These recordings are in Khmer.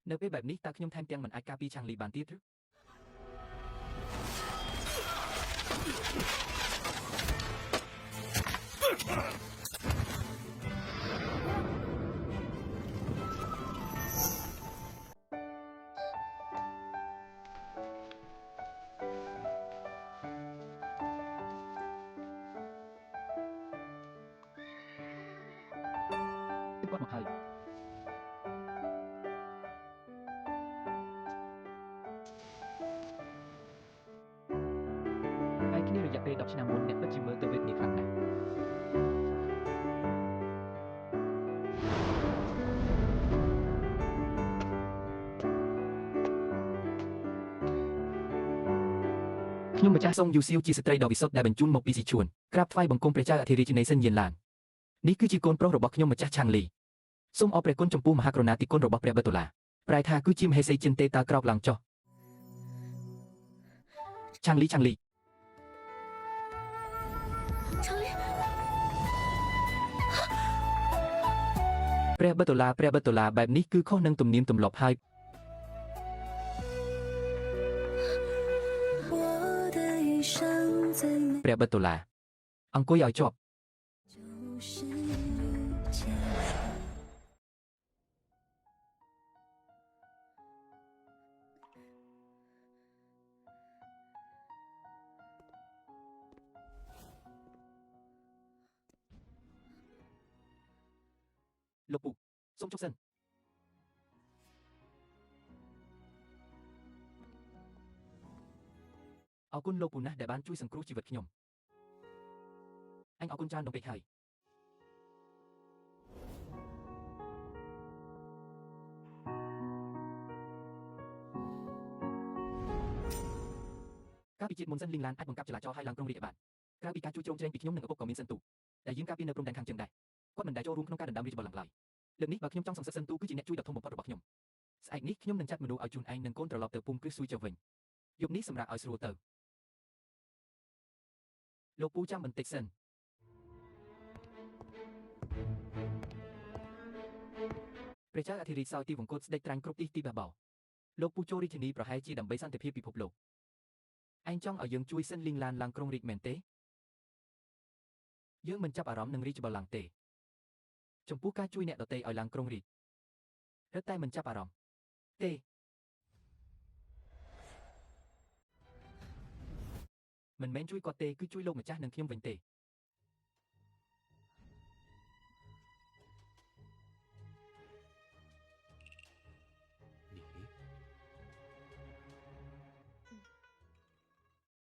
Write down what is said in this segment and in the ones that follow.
Nếu vớiแบบนี้taខ្ញុំថែមទាំងមិនអាចការពារឆាងលីបានទៀតឬគាត់មកហើយហើយគ្នារយៈពេល10ឆ្នាំមុនអ្នកពិតជាមើលទៅវេទនាខ្លាំងណាស់ខ្ញុំម្ចាស់សូមយូស៊ីវជាស្ត្រីដ៏វិសុទ្ធដែលបញ្ជូនមកពីស៊ីជួនក្រាបថ្វាយបង្គំព្រះចៅអធិរាជនេសិនយានឡាននេះគឺជាកូនប្រុសរបស់ខ្ញុំម្ចាស់ឆាងលីសូមអរព្រះគុណចំពោះមហាករុណាธิគុណរបស់ព្រះបិទតុលាប្រែថាគឺជាមហេសីចិនទេតាក្រោកឡើងចុះឆាងលីព្រះបិទតុលាបែបនេះគឺខុសនឹងទំនៀមទម្លាប់ហើយព្រះបិទតុលាអង្គុយឲ្យជាប់លោកពូសូមចុះសិនអរគុណលោកពូណាស់ដែលបានជួយសង្គ្រោះជីវិតខ្ញុំអញអរគុណច្រើនដល់ពេកហើយការពិជាតិមុនសិនលីងឡានអាចបង្កាប់ចលាចរឲ្យឡើងក្រុងរាជបានក្រៅពីការជួយជ្រោមជ្រែងពីខ្ញុំនិងឪពុកក៏មានសិនទូដែលយើងការពារនៅព្រំដែនខាងជើងដែរគាត់មិនដែលចូលរួមក្នុងការដណ្ដើមរាជបល្ល័ង្កឡើយលើកនេះបើខ្ញុំចង់សង្សឹកសិនទូគឺជាអ្នកជួយដ៏ធំបំផុតរបស់ខ្ញុំស្អែកនេះខ្ញុំនឹងចាត់មនុស្សឲ្យជូនឯងនិងកូនត្រឡប់ទៅភូមិគ្រឹះស៊ុយចុះវិញយប់នេះសម្រាប់ឲ្យស្រួលទៅលោកពូចាំបន្តិចសិនព្រះចៅអធិរាជសោយទីវង្គតស្ដេចត្រាញ់គ្រប់ទីបេះបោរលោកពូចូលរាជធានីប្រហែលជាដើម្បីសន្តិភាពពិភពលោកឯងចង់ឲ្យយើងជួយសិនលីងឡានឡើងក្រុងរាជមែនទេយើងមិនចាប់អារម្មណ៍នឹងរាជបល្ល័ង្កទេចំពោះការជួយអ្នកដទៃឲ្យឡើងក្រុងរាជរឹតតែមិនចាប់អារម្មណ៍ទេមិនមែនជួយគាត់ទេគឺជួយលោកម្ចាស់និងខ្ញុំវិញទេ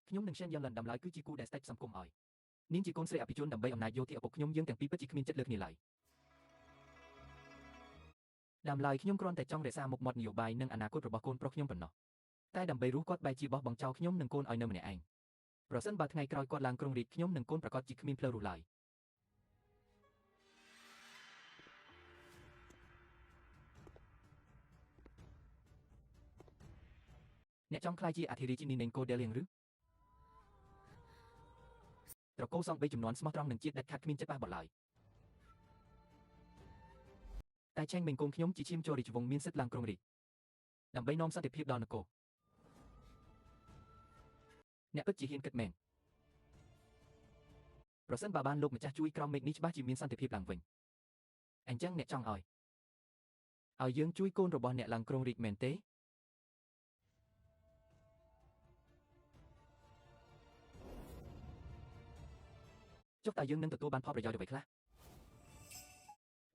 ខ្ញុំនិងShen Yamlan ដំឡើយគឺជាគូដែលស្ដេចផ្សំគុំឲ្យនាងជាកូនស្រីអភិជនដើម្បីអំណាចយោធាឪពុកខ្ញុំយើងទាំងពីរពិតជាគ្មានចិត្តលើគ្នាឡើយដំឡើយខ្ញុំគ្រាន់តែចង់រក្សាមុខមាត់នយោបាយនិងអនាគតរបស់កូនប្រុសខ្ញុំប៉ុណ្ណោះតែដើម្បីរស់គាត់បែរជាបោះបង់ចោលខ្ញុំនិងកូនឲ្យនៅម្នាក់ឯងប្រសិនបើថ្ងៃក្រោយគាត់ឡើងក្រុងរាជខ្ញុំនិងកូនប្រកាសជាគ្មានផ្លូវរស់ឡើយអ្នកចង់ខ្លាចជាអធិរាជនីនេនកូដែលយ៉ាងឬត្រកូលសង3ចំនួនស្មោះត្រង់នឹងជាតិដាច់ខាតគ្មានចិត្តប៉ះបត់ឡើយតែឆេងមេងកូនខ្ញុំជាឈាមចូលរាជវង្សមានសិទ្ធិឡើងក្រុងរាជដើម្បីនាំសន្តិភាពដល់នគរអ្នកពិតជាហ៊ានគិតមែនប្រសិនបើបានលោកម្ចាស់ជួយក្រមមេឃនេះច្បាស់ជាមានសន្តិភាពឡើងវិញអញ្ចឹងអ្នកចង់ឲ្យយើងជួយកូនរបស់អ្នកឡើងក្រុងរាជមែនទេចុះតើយើងនឹងទទួលបានផលប្រយោជន៍អ្វីខ្លះ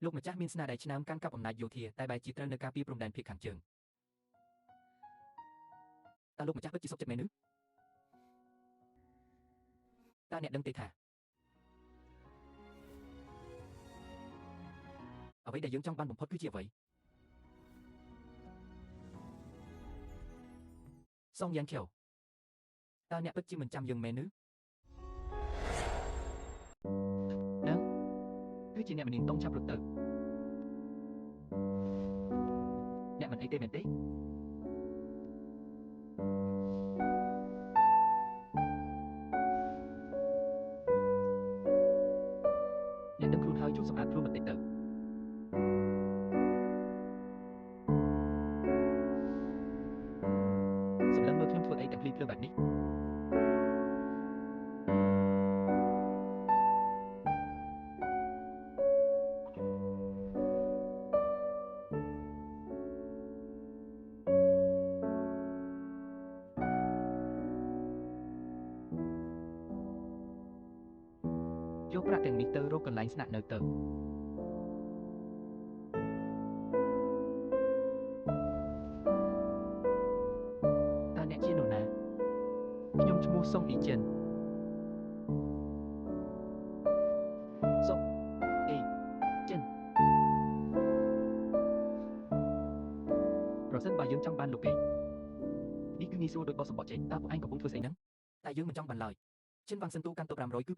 លោកម្ចាស់មានស្នាដៃឆ្នាំកាន់កាប់អំណាចយោធាតែបែរជាត្រូវនៅការពារព្រំដែនភាគខាងជើងតើលោកម្ចាស់ពិតជាសុខចិត្តមែនឬតើអ្នកដឹងទេថាអ្វីដែលយើងចង់បានបំផុតគឺជាអ្វីសងយ៉ាងខៀវតើអ្នកពិតជាមិនចាំយើងមែនឬដឹងគឺជាអ្នកមនាងតុងឆាប់រត់ទៅអ្នកមិនអីទេមែនទេអ្នកដឹងខ្លួនហើយជួយសម្អាតខ្លួនបន្តិចទៅ យកប្រាក់ទាំងនេះទៅរកកន្លែងស្នាក់នៅទៅតើអ្នកជានរណាខ្ញុំឈ្មោះសុងអ៊ីចិនសុងអ៊ីចិនប្រសិនបើយើងចង់បានលោកគេនេះគឺងាយស្រួលដូចបោះសំបកចេកតើពួកឯងកំពុងធ្វើស្អីហ្នឹងតែយើងមិនចង់បានឡើយចិនវ៉ាងសិនទូកាន់ទៅ500គឺ